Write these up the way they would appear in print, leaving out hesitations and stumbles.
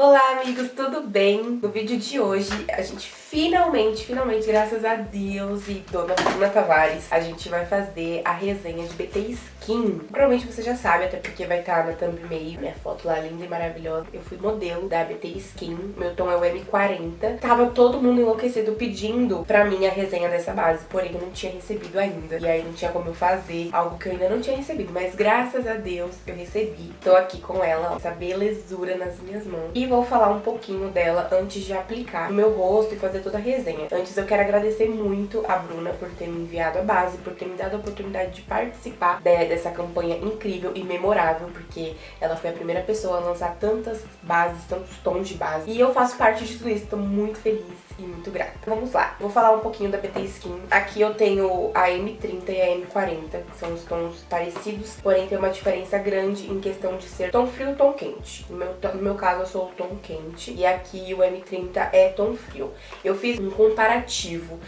Olá amigos, tudo bem? No vídeo de hoje a gente finalmente, graças a Deus e Dona Bruna Tavares, a gente vai fazer a resenha de BT Skin. Provavelmente você já sabe, até porque vai estar na thumbnail, minha foto lá linda e maravilhosa. Eu fui modelo da BT Skin, meu tom é o M40. Tava todo mundo enlouquecido pedindo pra mim a resenha dessa base, porém eu não tinha recebido ainda. E aí não tinha como eu fazer algo que eu ainda não tinha recebido, mas graças a Deus eu recebi. Tô aqui com ela, ó, essa belezura nas minhas mãos. E vou falar um pouquinho dela antes de aplicar no meu rosto e fazer toda a resenha. Antes eu quero agradecer muito a Bruna por ter me enviado a base, por ter me dado a oportunidade de participar dessa campanha incrível e memorável, porque ela foi a primeira pessoa a lançar tantas bases, tantos tons de base. E eu faço parte de tudo isso, tô muito feliz e muito grata. Vamos lá, vou falar um pouquinho da BT Skin. Aqui eu tenho a M30 e a M40, que são os tons parecidos, porém tem uma diferença grande em questão de ser tom frio e tom quente. No meu caso eu sou o tom quente e aqui o M30 é tom frio. Eu fiz um comparativo,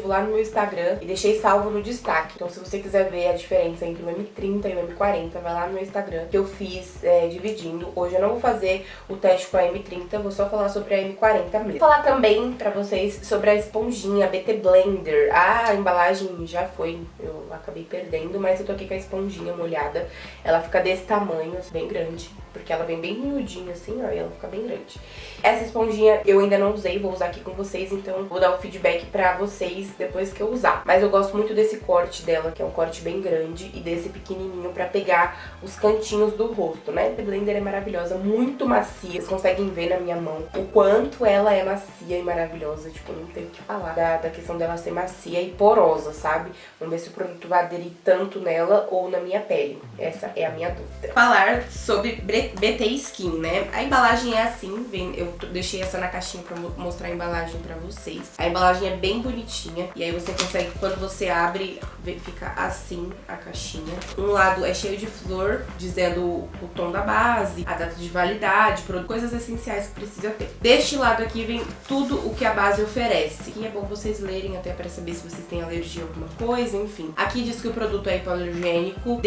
lá no meu Instagram e deixei salvo no destaque. Então se você quiser ver a diferença entre o M30 e o M40, vai lá no meu Instagram, que eu fiz dividindo. Hoje eu não vou fazer o teste com a M30, vou só falar sobre a M40 mesmo. Vou falar também pra vocês sobre a esponjinha BT Blender. A embalagem já foi, eu acabei perdendo, mas eu tô aqui com a esponjinha molhada. Ela fica desse tamanho, bem grande, porque ela vem bem miudinha assim, ó, e ela fica bem grande. Essa esponjinha eu ainda não usei, vou usar aqui com vocês, então vou dar o feedback pra vocês depois que eu usar. Mas eu gosto muito desse corte dela, que é um corte bem grande, e desse pequenininho pra pegar os cantinhos do rosto, né? A Blender é maravilhosa, muito macia. Vocês conseguem ver na minha mão o quanto ela é macia e maravilhosa, tipo, não tenho o que falar da questão dela ser macia e porosa, sabe? Vamos ver se o produto vai aderir tanto nela ou na minha pele. Essa é a minha dúvida. Falar sobre BT Skin, né? A embalagem é assim, eu deixei essa na caixinha pra mostrar a embalagem pra vocês. A embalagem é bem bonitinha e aí você consegue, quando você abre, fica assim a caixinha. Um lado é cheio de flor, dizendo o tom da base, a data de validade, coisas essenciais que precisa ter. Deste lado aqui vem tudo o que a base oferece. E é bom vocês lerem até pra saber se vocês têm alergia a alguma coisa, enfim. Aqui diz que o produto é hipoalergênico,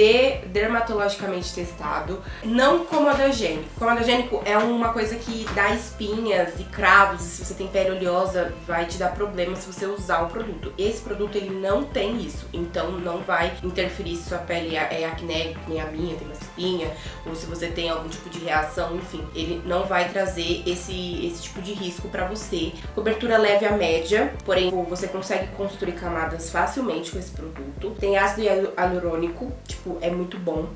dermatologicamente testado, não comedogênico. Comedogênico é uma coisa que dá espinhas e cravos, e se você tem pele oleosa vai te dar problema se você usar o produto. Esse produto ele não tem isso, então não vai interferir se sua pele é acné, nem a minha, tem uma espinha, ou se você tem algum tipo de reação, enfim. Ele não vai trazer esse tipo de risco pra você. Cobertura leve a média, porém você consegue construir camadas facilmente com esse produto. Tem ácido hialurônico, tipo, é muito bom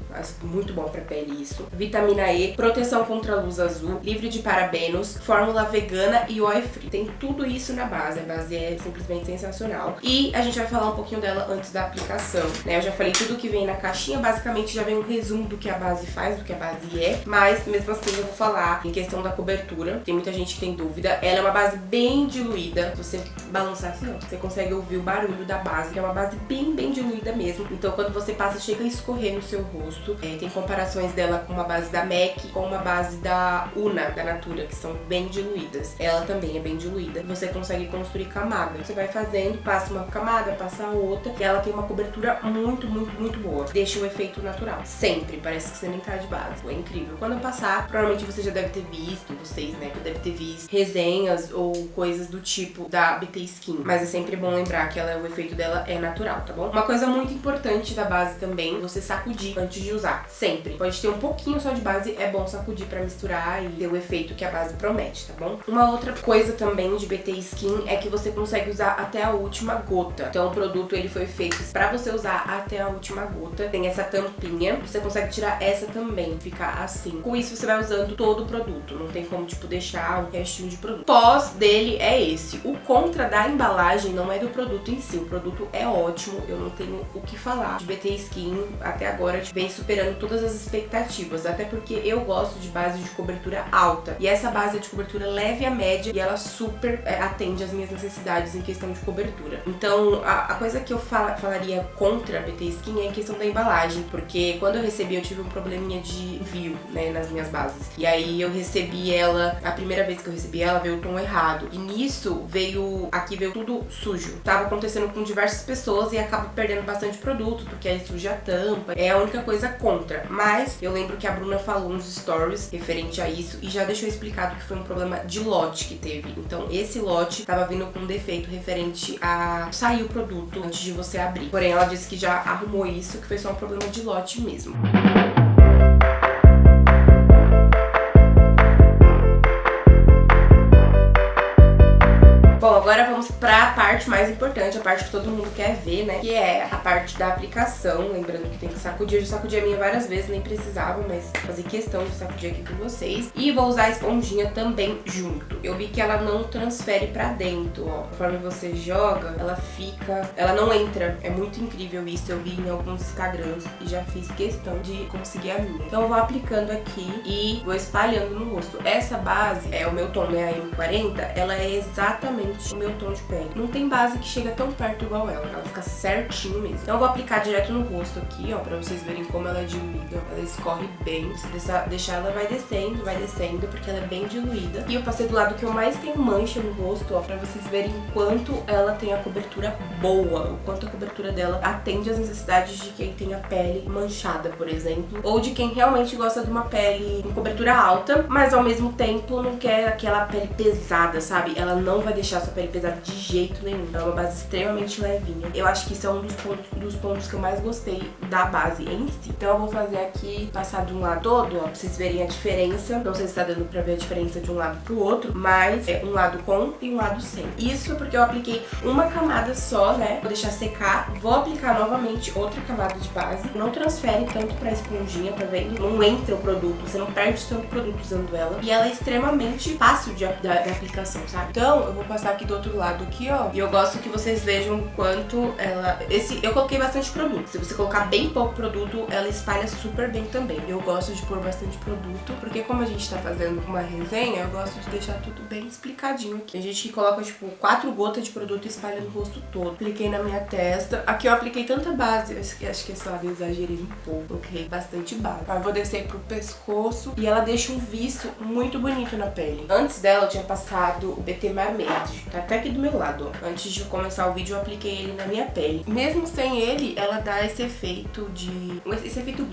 pra pele isso. Vitamina E, proteção contra a luz azul, livre de parabenos, fórmula vegana e oil free. Tem tudo isso na base, a base é simplesmente sensacional. E a gente vai falar um pouquinho dela antes da aplicação, né? Eu já falei tudo que vem na caixinha, basicamente já vem um resumo do que a base faz, do que a base é, mas mesmo assim eu vou falar em questão da cobertura. Tem muita gente que tem dúvida. Ela é uma base bem diluída, se você balançar assim, ó, você consegue ouvir o barulho da base, que é uma base bem diluída mesmo. Então quando você passa, chega a escorrer no seu rosto. Tem comparações dela com uma base da MAC, com uma base da Una, da Natura, que são bem diluídas. Ela também é bem diluída. Você consegue construir camada. Você vai fazendo, passa uma camada, passa a outra, e ela tem uma cobertura muito boa. Deixa o efeito natural. Sempre, parece que você nem tá de base. É incrível. Quando eu passar, provavelmente você já deve ter visto, vocês, né, que deve ter visto resenhas ou coisas do tipo da BT Skin. Mas é sempre bom lembrar que o efeito dela é natural, tá bom? Uma coisa muito importante da base também, você sacudir antes de usar. Sempre. Pode ter um pouquinho só de base, é bom sacudir pra misturar e ter o efeito que a base promete, tá bom? Uma outra coisa também de BT Skin é que você consegue usar até a última gota. Então o produto ele foi feito pra você usar até a última gota. Tem essa tampinha, você consegue tirar essa também, ficar assim. Com isso você vai usando todo o produto, não tem como tipo deixar um restinho de produto. Pós dele é esse. O contra da embalagem não é do produto em si, o produto é ótimo, eu não tenho o que falar. De BT Skin até agora vem superando todas as expectativas, até porque eu gosto de base de cobertura alta, e essa base é de cobertura leve a média, e ela super atende às minhas necessidades em questão de cobertura. Então a coisa que eu falaria contra a BT Skin é em questão da embalagem, porque quando eu recebi eu tive um probleminha de envio, né, nas minhas bases, e aí eu recebi ela, a primeira vez que eu recebi ela veio o tom errado. errado. E nisso veio tudo sujo. Tava acontecendo com diversas pessoas e acaba perdendo bastante produto, porque aí suja a tampa. É a única coisa contra. Mas eu lembro que a Bruna falou nos stories referente a isso e já deixou explicado que foi um problema de lote que teve. Então esse lote tava vindo com um defeito referente a sair o produto antes de você abrir. Porém, ela disse que já arrumou isso, que foi só um problema de lote mesmo. Bom, agora vamos pra parte mais importante, a parte que todo mundo quer ver, né? Que é a parte da aplicação. Lembrando que tem que sacudir. Eu já sacudi a minha várias vezes, nem precisava, mas fazer questão de sacudir aqui com vocês. E vou usar a esponjinha também junto. Eu vi que ela não transfere pra dentro, ó. Conforme você joga, ela não entra. É muito incrível isso. Eu vi em alguns Instagrams e já fiz questão de conseguir a minha. Então eu vou aplicando aqui e vou espalhando no rosto. Essa base é o meu tom, né? A M40, ela é exatamente o meu tom de pele. Não tem base que chega tão perto igual ela fica certinho mesmo. Então eu vou aplicar direto no rosto aqui, ó, pra vocês verem como ela é diluída. Ela escorre bem. Se deixar ela vai descendo, porque ela é bem diluída. E eu passei do lado que eu mais tenho mancha no rosto, ó, pra vocês verem o quanto ela tem a cobertura boa, o quanto a cobertura dela atende às necessidades de quem tem a pele manchada, por exemplo, ou de quem realmente gosta de uma pele com cobertura alta, mas ao mesmo tempo não quer aquela pele pesada, sabe? Ela não vai deixar sua pele pesada de jeito nenhum. É uma base extremamente levinha. Eu acho que isso é um dos pontos que eu mais gostei da base em si. Então eu vou fazer aqui, passar de um lado todo, ó, pra vocês verem a diferença. Não sei se tá dando pra ver a diferença de um lado pro outro, mas é um lado com e um lado sem. Isso porque eu apliquei uma camada só, né? Vou deixar secar, vou aplicar novamente outra camada de base. Não transfere tanto pra esponjinha, tá vendo? Não entra o produto, você não perde tanto produto usando ela. E ela é extremamente fácil de aplicação, sabe? Então eu vou passar aqui do outro lado aqui, ó. E eu gosto que vocês vejam o quanto ela... Eu coloquei bastante produto. Se você colocar bem pouco produto, ela espalha super bem também. Eu gosto de pôr bastante produto, porque como a gente tá fazendo uma resenha, eu gosto de deixar tudo bem explicadinho aqui. Tem gente que coloca, tipo, 4 gotas de produto e espalha no rosto todo. Apliquei na minha testa. Aqui eu apliquei tanta base, acho que esse lado eu exagerei um pouco. Coloquei bastante base. Agora eu vou descer pro pescoço e ela deixa um viço muito bonito na pele. Antes dela eu tinha passado o BT Marmade. Tá até aqui do meu lado, ó. Antes de começar o vídeo eu apliquei ele na minha pele. Mesmo sem ele, ela dá esse efeito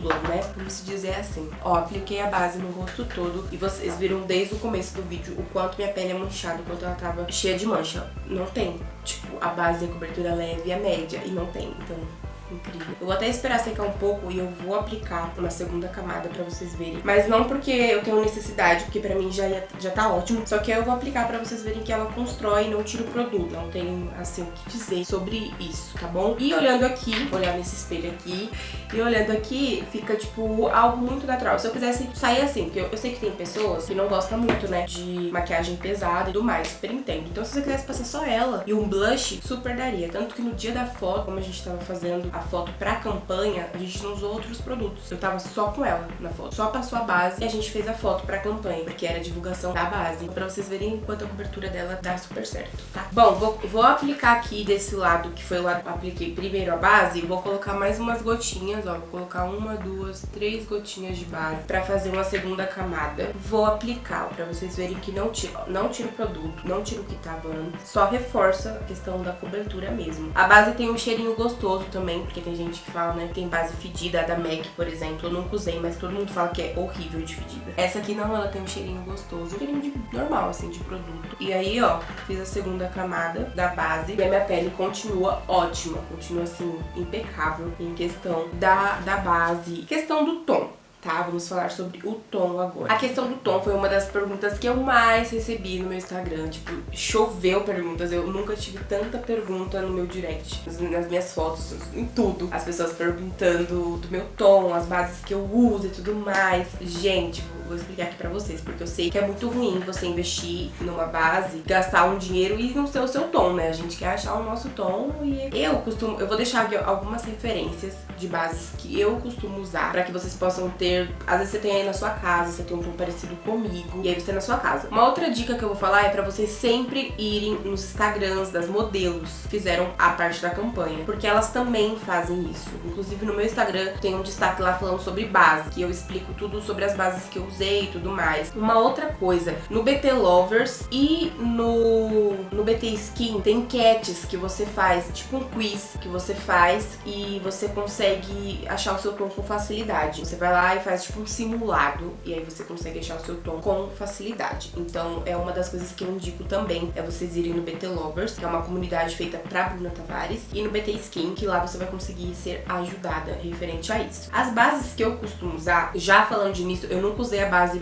glow, né? Vamos se dizer assim. Ó, apliquei a base no rosto todo e vocês viram desde o começo do vídeo o quanto minha pele é manchada, o quanto ela tava cheia de mancha. Não tem. Tipo, a base e a cobertura leve e a média e não tem. Então... incrível. Eu vou até esperar secar um pouco e eu vou aplicar uma segunda camada pra vocês verem. Mas não porque eu tenho necessidade, porque pra mim já tá ótimo. Só que eu vou aplicar pra vocês verem que ela constrói e não tira o produto. Não tenho, assim, o que dizer sobre isso, tá bom? E olhando aqui, vou olhar nesse espelho aqui, e olhando aqui, fica, tipo, algo muito natural. Se eu quisesse sair assim, porque eu sei que tem pessoas que não gostam muito, né, de maquiagem pesada e tudo mais, super entendo. Então se você quisesse passar só ela e um blush, super daria. Tanto que no dia da foto, como a gente tava fazendo a foto pra campanha, a gente não usou outros produtos. Eu tava só com ela na foto. Só passou a base e a gente fez a foto pra campanha, porque era a divulgação da base. Pra vocês verem quanto a cobertura dela dá super certo, tá? Bom, vou aplicar aqui desse lado, que foi o lado que eu apliquei primeiro a base, e vou colocar mais umas gotinhas, ó. Vou colocar 1, 2, 3 gotinhas de base pra fazer uma segunda camada. Vou aplicar, ó, pra vocês verem que não tira o produto, não tira o que tava antes, só reforça a questão da cobertura mesmo. A base tem um cheirinho gostoso também, porque tem gente que fala, né, que tem base fedida. A da MAC, por exemplo, eu nunca usei, mas todo mundo fala que é horrível de fedida. Essa aqui não, ela tem um cheirinho gostoso, um cheirinho normal, assim, de produto. E aí, ó, fiz a segunda camada da base e a minha pele continua ótima, continua, assim, impecável em questão da base, questão do tom. Tá, vamos falar sobre o tom agora. A questão do tom foi uma das perguntas que eu mais recebi no meu Instagram. Tipo, choveu perguntas. Eu nunca tive tanta pergunta no meu direct, nas minhas fotos, em tudo. As pessoas perguntando do meu tom, as bases que eu uso e tudo mais. Gente, vou explicar aqui pra vocês, porque eu sei que é muito ruim você investir numa base, gastar um dinheiro e não ser o seu tom, né? A gente quer achar o nosso tom e eu vou deixar aqui algumas referências de bases que eu costumo usar, pra que vocês possam ter. Às vezes você tem aí na sua casa, você tem um tom parecido comigo, e aí você tem na sua casa. Uma outra dica que eu vou falar é pra vocês sempre irem nos Instagrams das modelos que fizeram a parte da campanha, porque elas também fazem isso. Inclusive no meu Instagram tem um destaque lá falando sobre base, que eu explico tudo sobre as bases que eu usei e tudo mais. Uma outra coisa, no BT Lovers e no BT Skin tem enquetes que você faz, tipo um quiz que você faz e você consegue achar o seu tom com facilidade. Você vai lá e faz tipo um simulado e aí você consegue achar o seu tom com facilidade. Então é uma das coisas que eu indico também, é vocês irem no BT Lovers, que é uma comunidade feita pra Bruna Tavares, e no BT Skin, que lá você vai conseguir ser ajudada referente a isso. As bases que eu costumo usar, já falando de nisso, eu nunca usei a base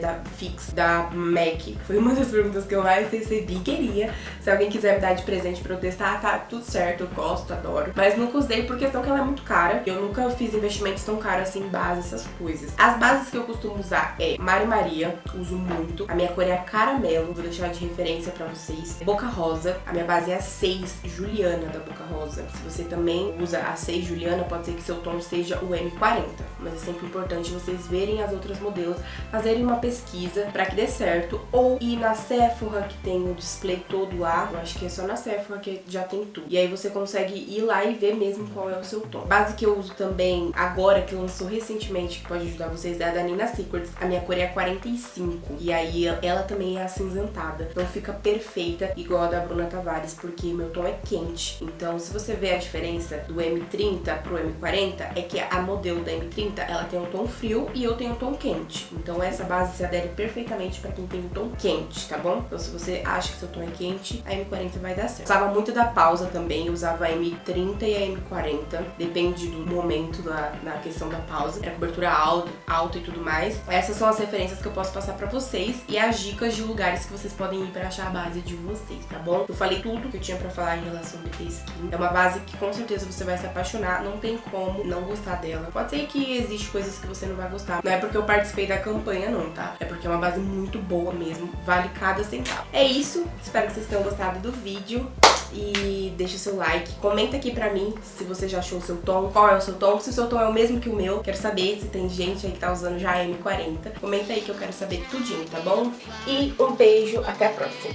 da Fix, da MAC. Foi uma das perguntas que eu mais recebi, queria. Se alguém quiser me dar de presente pra eu testar, tá tudo certo, eu gosto, adoro. Mas nunca usei por questão que ela é muito cara. Eu nunca fiz investimentos tão caros assim em base, essas coisas. As bases que eu costumo usar é Mari Maria, uso muito. A minha cor é a Caramelo, vou deixar de referência pra vocês. Boca Rosa, a minha base é a 6 Juliana da Boca Rosa. Se você também usa a 6 Juliana, pode ser que seu tom seja o M40. Mas é sempre importante vocês verem as outras modelos, fazerem uma pesquisa pra que dê certo. Ou ir na Sephora, que tem o display todo lá. Eu acho que é só na Sephora que já tem tudo. E aí você consegue ir lá e ver mesmo qual é o seu tom. Base que eu uso também agora, que lançou recentemente, que pode ajudar vocês, é a da Nina Secrets. A minha cor é a 45. E aí ela também é acinzentada. Então fica perfeita, igual a da Bruna Tavares, porque meu tom é quente. Então se você vê a diferença do M30 pro M40, é que a modelo da M30, ela tem um tom frio e eu tenho um tom quente. Então essa base se adere perfeitamente pra quem tem um tom quente, tá bom? Então se você acha que seu tom é quente, a M40 vai dar certo. Usava muito da pausa também, eu usava a M30 e a M40, depende do momento na questão da pausa. É cobertura alta e tudo mais. Essas são as referências que eu posso passar pra vocês e as dicas de lugares que vocês podem ir pra achar a base de vocês, tá bom? Eu falei tudo que eu tinha pra falar em relação ao BT Skin. É uma base que com certeza você vai se apaixonar, não tem como não gostar dela. Pode ser que existe coisas que você não vai gostar. Não é porque eu participei da campanha não, tá? É porque é uma base muito boa mesmo, vale cada centavo. É isso, espero que vocês tenham gostado do vídeo. E deixa o seu like, comenta aqui pra mim se você já achou o seu tom, qual é o seu tom, se o seu tom é o mesmo que o meu. Quero saber se tem gente aí que tá usando já a M40. Comenta aí que eu quero saber tudinho, tá bom? E um beijo, até a próxima.